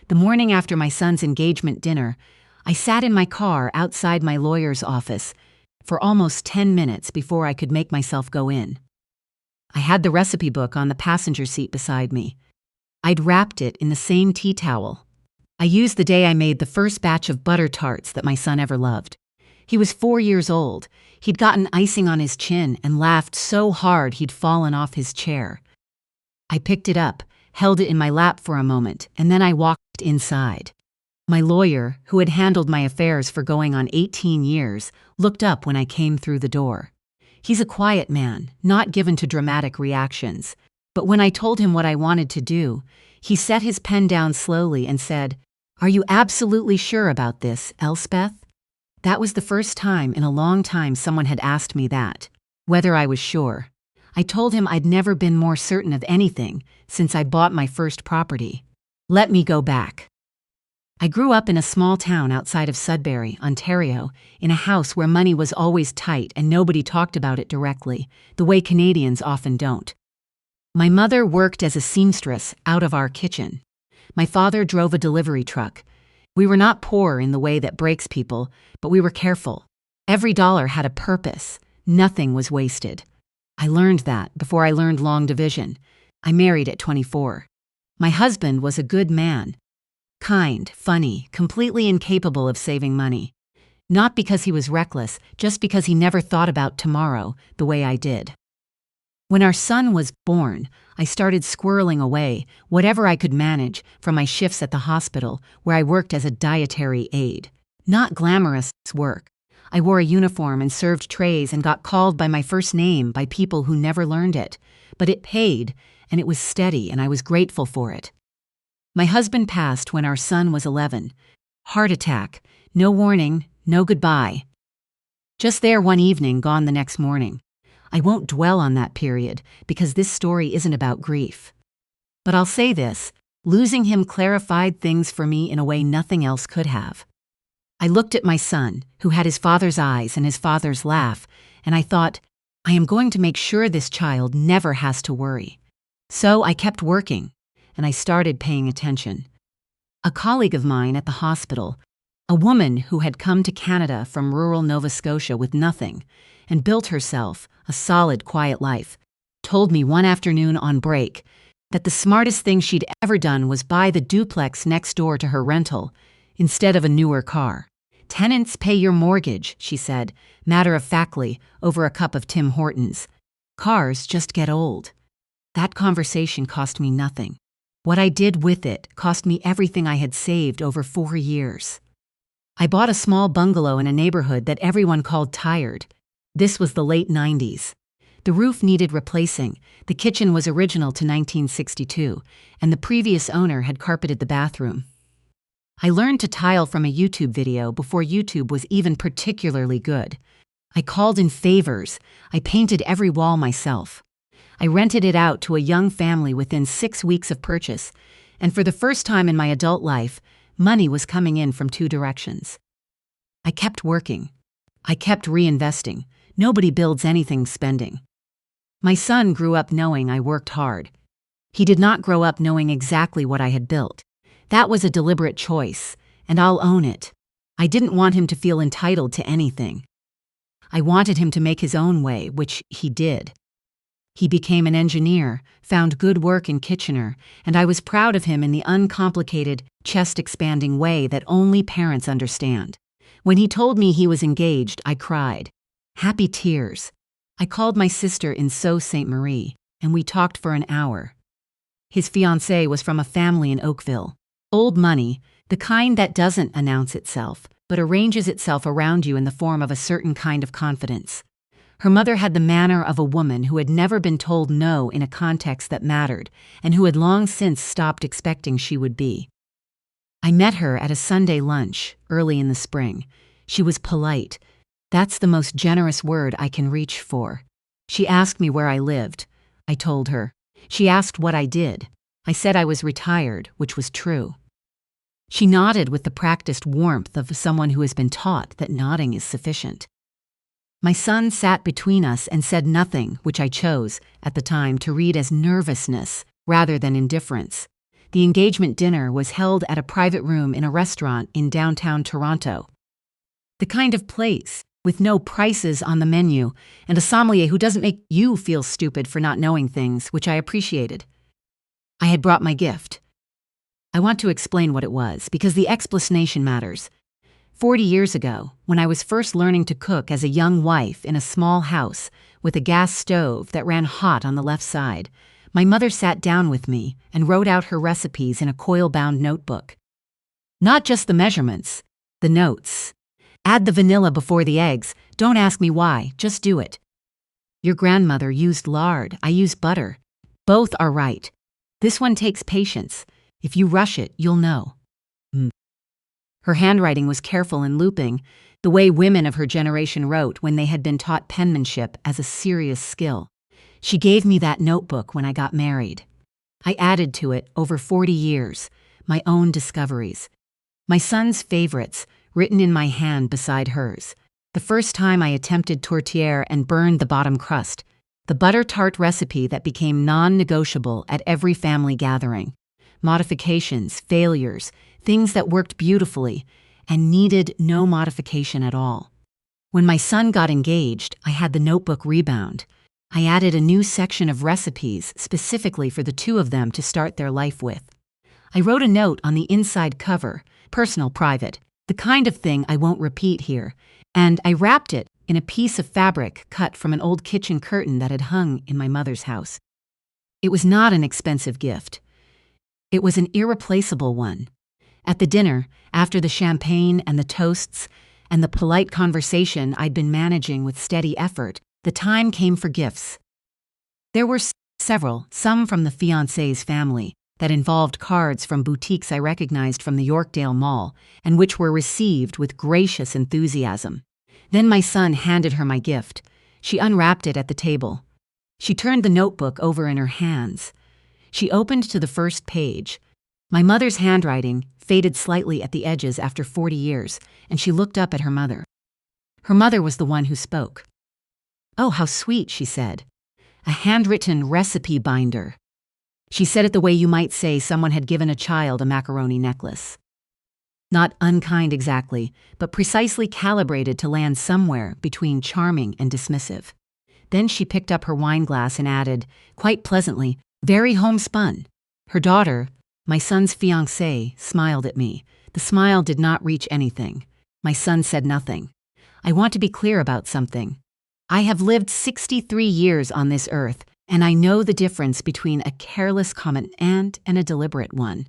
The morning after my son's engagement dinner, I sat in my car outside my lawyer's office for almost 10 minutes before I could make myself go in. I had the recipe book on the passenger seat beside me. I'd wrapped it in the same tea towel I used the day I made the first batch of butter tarts that my son ever loved. He was 4 years old. He'd gotten icing on his chin and laughed so hard he'd fallen off his chair. I picked it up, held it in my lap for a moment, and then I walked inside. My lawyer, who had handled my affairs for going on 18 years, looked up when I came through the door. He's a quiet man, not given to dramatic reactions. But when I told him what I wanted to do, he set his pen down slowly and said, "Are you absolutely sure about this, Elspeth?" That was the first time in a long time someone had asked me that, whether I was sure. I told him I'd never been more certain of anything since I bought my first property. Let me go back. I grew up in a small town outside of Sudbury, Ontario, in a house where money was always tight and nobody talked about it directly, the way Canadians often don't. My mother worked as a seamstress out of our kitchen. My father drove a delivery truck. We were not poor in the way that breaks people, but we were careful. Every dollar had a purpose. Nothing was wasted. I learned that before I learned long division. I married at 24. My husband was a good man. Kind, funny, completely incapable of saving money. Not because he was reckless, just because he never thought about tomorrow the way I did. When our son was born, I started squirreling away whatever I could manage from my shifts at the hospital where I worked as a dietary aide. Not glamorous work. I wore a uniform and served trays and got called by my first name by people who never learned it. But it paid, and it was steady, and I was grateful for it. My husband passed when our son was 11. Heart attack. No warning, no goodbye. Just there one evening, gone the next morning. I won't dwell on that period because this story isn't about grief. But I'll say this, losing him clarified things for me in a way nothing else could have. I looked at my son, who had his father's eyes and his father's laugh, and I thought, I am going to make sure this child never has to worry. So I kept working, and I started paying attention. A colleague of mine at the hospital, a woman who had come to Canada from rural Nova Scotia with nothing and built herself a solid, quiet life, told me one afternoon on break that the smartest thing she'd ever done was buy the duplex next door to her rental instead of a newer car. Tenants pay your mortgage, she said, matter-of-factly, over a cup of Tim Hortons. Cars just get old. That conversation cost me nothing. What I did with it cost me everything I had saved over 4 years. I bought a small bungalow in a neighborhood that everyone called tired. This was the late 90s. The roof needed replacing, the kitchen was original to 1962, and the previous owner had carpeted the bathroom. I learned to tile from a YouTube video before YouTube was even particularly good. I called in favors. I painted every wall myself. I rented it out to a young family within 6 weeks of purchase, and for the first time in my adult life, money was coming in from 2 directions. I kept working. I kept reinvesting. Nobody builds anything spending. My son grew up knowing I worked hard. He did not grow up knowing exactly what I had built. That was a deliberate choice, and I'll own it. I didn't want him to feel entitled to anything. I wanted him to make his own way, which he did. He became an engineer, found good work in Kitchener, and I was proud of him in the uncomplicated, chest-expanding way that only parents understand. When he told me he was engaged, I cried. Happy tears. I called my sister in Sault Ste. Marie, and we talked for an hour. His fiancée was from a family in Oakville. Old money, the kind that doesn't announce itself, but arranges itself around you in the form of a certain kind of confidence. Her mother had the manner of a woman who had never been told no in a context that mattered, and who had long since stopped expecting she would be. I met her at a Sunday lunch, early in the spring. She was polite. That's the most generous word I can reach for. She asked me where I lived. I told her. She asked what I did. I said I was retired, which was true. She nodded with the practiced warmth of someone who has been taught that nodding is sufficient. My son sat between us and said nothing, which I chose, at the time, to read as nervousness rather than indifference. The engagement dinner was held at a private room in a restaurant in downtown Toronto. The kind of place with no prices on the menu and a sommelier who doesn't make you feel stupid for not knowing things, which I appreciated. I had brought my gift. I want to explain what it was, because the explanation matters. 40 years ago, when I was first learning to cook as a young wife in a small house with a gas stove that ran hot on the left side, my mother sat down with me and wrote out her recipes in a coil-bound notebook. Not just the measurements, the notes. Add the vanilla before the eggs. Don't ask me why, just do it. Your grandmother used lard, I use butter. Both are right. This one takes patience. If you rush it, you'll know. Her handwriting was careful and looping, the way women of her generation wrote when they had been taught penmanship as a serious skill. She gave me that notebook when I got married. I added to it over 40 years, my own discoveries. My son's favorites, written in my hand beside hers. The first time I attempted tourtière and burned the bottom crust. The butter tart recipe that became non-negotiable at every family gathering. Modifications, failures, things that worked beautifully and needed no modification at all. When my son got engaged, I had the notebook rebound. I added a new section of recipes specifically for the two of them to start their life with. I wrote a note on the inside cover, personal, private, the kind of thing I won't repeat here, and I wrapped it in a piece of fabric cut from an old kitchen curtain that had hung in my mother's house. It was not an expensive gift. It was an irreplaceable one. At the dinner, after the champagne and the toasts and the polite conversation I'd been managing with steady effort, the time came for gifts. There were several, some from the fiancé's family, that involved cards from boutiques I recognized from the Yorkdale Mall and which were received with gracious enthusiasm. Then my son handed her my gift. She unwrapped it at the table. She turned the notebook over in her hands. She opened to the first page. My mother's handwriting faded slightly at the edges after 40 years, and she looked up at her mother. Her mother was the one who spoke. "Oh, how sweet," she said. "A handwritten recipe binder." She said it the way you might say someone had given a child a macaroni necklace. Not unkind exactly, but precisely calibrated to land somewhere between charming and dismissive. Then she picked up her wineglass and added, quite pleasantly, "Very homespun." Her daughter, my son's fiancée, smiled at me. The smile did not reach anything. My son said nothing. I want to be clear about something. I have lived 63 years on this earth, and I know the difference between a careless comment and a deliberate one.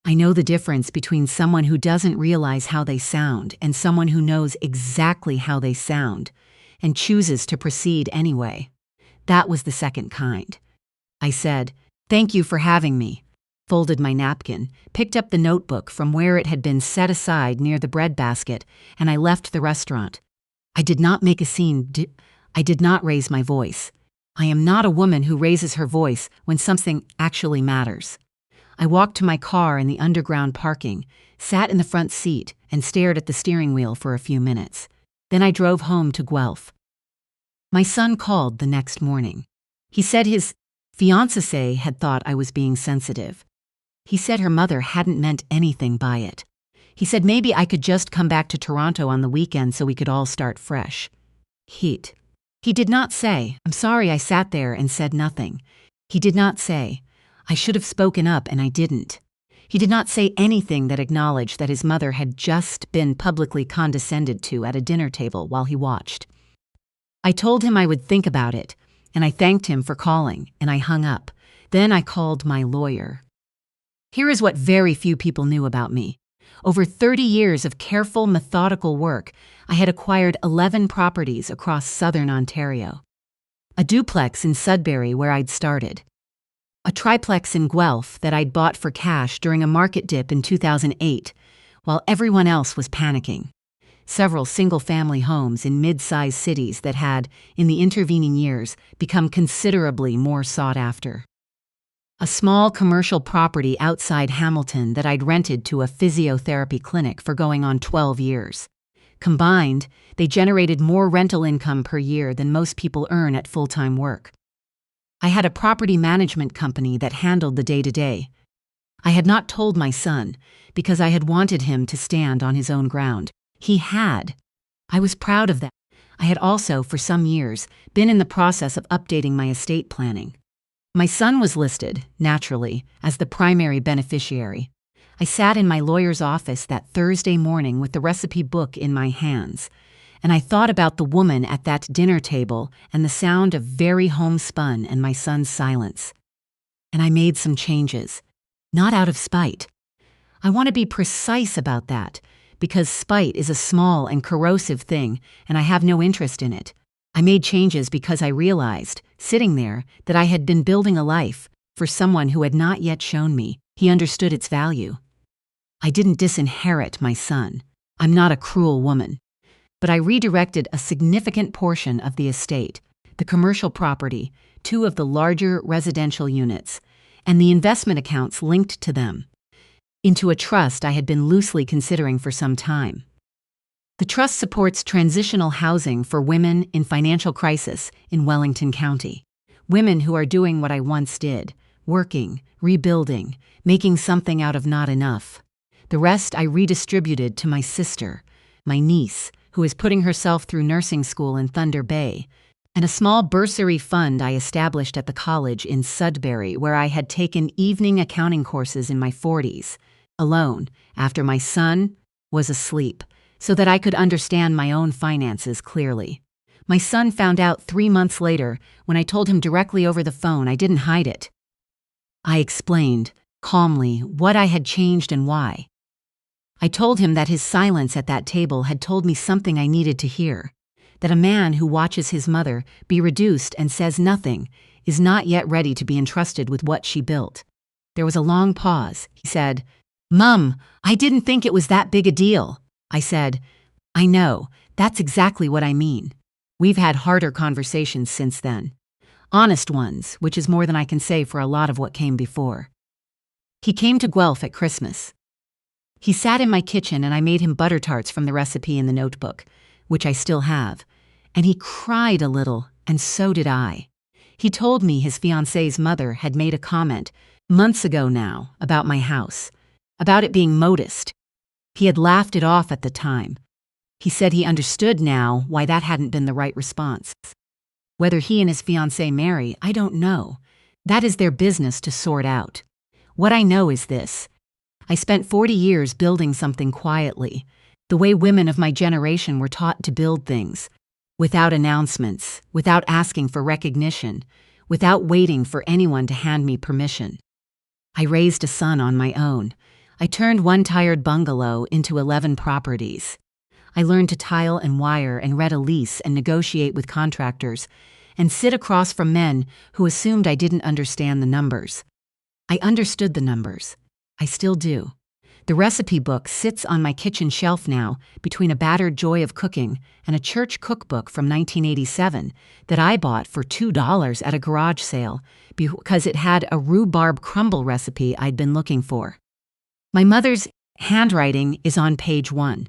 I know the difference between someone who doesn't realize how they sound and someone who knows exactly how they sound and chooses to proceed anyway. That was the second kind. I said, "Thank you for having me," folded my napkin, picked up the notebook from where it had been set aside near the breadbasket, and I left the restaurant. I did not make a scene. I did not raise my voice. I am not a woman who raises her voice when something actually matters. I walked to my car in the underground parking, sat in the front seat, and stared at the steering wheel for a few minutes. Then I drove home to Guelph. My son called the next morning. He said his fiancée had thought I was being sensitive. He said her mother hadn't meant anything by it. He said maybe I could just come back to Toronto on the weekend so we could all start fresh. He did not say, "I'm sorry I sat there and said nothing." He did not say, "I should have spoken up and I didn't." He did not say anything that acknowledged that his mother had just been publicly condescended to at a dinner table while he watched. I told him I would think about it, and I thanked him for calling, and I hung up. Then I called my lawyer. Here is what very few people knew about me. Over 30 years of careful, methodical work, I had acquired 11 properties across southern Ontario. A duplex in Sudbury where I'd started. A triplex in Guelph that I'd bought for cash during a market dip in 2008, while everyone else was panicking. Several single-family homes in mid-sized cities that had, in the intervening years, become considerably more sought after. A small commercial property outside Hamilton that I'd rented to a physiotherapy clinic for going on 12 years. Combined, they generated more rental income per year than most people earn at full-time work. I had a property management company that handled the day-to-day. I had not told my son because I had wanted him to stand on his own ground. He had. I was proud of that. I had also, for some years, been in the process of updating my estate planning. My son was listed, naturally, as the primary beneficiary. I sat in my lawyer's office that Thursday morning with the recipe book in my hands, and I thought about the woman at that dinner table and the sound of very homespun and my son's silence. And I made some changes, not out of spite. I want to be precise about that, because spite is a small and corrosive thing, and I have no interest in it. I made changes because I realized, sitting there, that I had been building a life for someone who had not yet shown me he understood its value. I didn't disinherit my son. I'm not a cruel woman. But I redirected a significant portion of the estate, the commercial property, 2 of the larger residential units, and the investment accounts linked to them, into a trust I had been loosely considering for some time. The trust supports transitional housing for women in financial crisis in Wellington County. Women who are doing what I once did, working, rebuilding, making something out of not enough. The rest I redistributed to my sister, my niece, who is putting herself through nursing school in Thunder Bay, and a small bursary fund I established at the college in Sudbury where I had taken evening accounting courses in my 40s, alone, after my son was asleep, so that I could understand my own finances clearly. My son found out 3 months later when I told him directly over the phone. I didn't hide it. I explained, calmly, what I had changed and why. I told him that his silence at that table had told me something I needed to hear, that a man who watches his mother be reduced and says nothing is not yet ready to be entrusted with what she built. There was a long pause. He said, "Mum, I didn't think it was that big a deal." I said, "I know, that's exactly what I mean." We've had harder conversations since then. Honest ones, which is more than I can say for a lot of what came before. He came to Guelph at Christmas. He sat in my kitchen and I made him butter tarts from the recipe in the notebook, which I still have, and he cried a little, and so did I. He told me his fiancée's mother had made a comment, months ago now, about my house, about it being modest. He had laughed it off at the time. He said he understood now why that hadn't been the right response. Whether he and his fiancée marry, I don't know. That is their business to sort out. What I know is this. I spent 40 years building something quietly, the way women of my generation were taught to build things, without announcements, without asking for recognition, without waiting for anyone to hand me permission. I raised a son on my own. I turned one tired bungalow into 11 properties. I learned to tile and wire and read a lease and negotiate with contractors and sit across from men who assumed I didn't understand the numbers. I understood the numbers. I still do. The recipe book sits on my kitchen shelf now between a battered Joy of Cooking and a church cookbook from 1987 that I bought for $2 at a garage sale because it had a rhubarb crumble recipe I'd been looking for. My mother's handwriting is on page 1.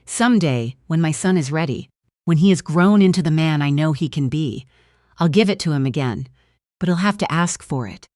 Someday, when my son is ready, when he has grown into the man I know he can be, I'll give it to him again, but he'll have to ask for it.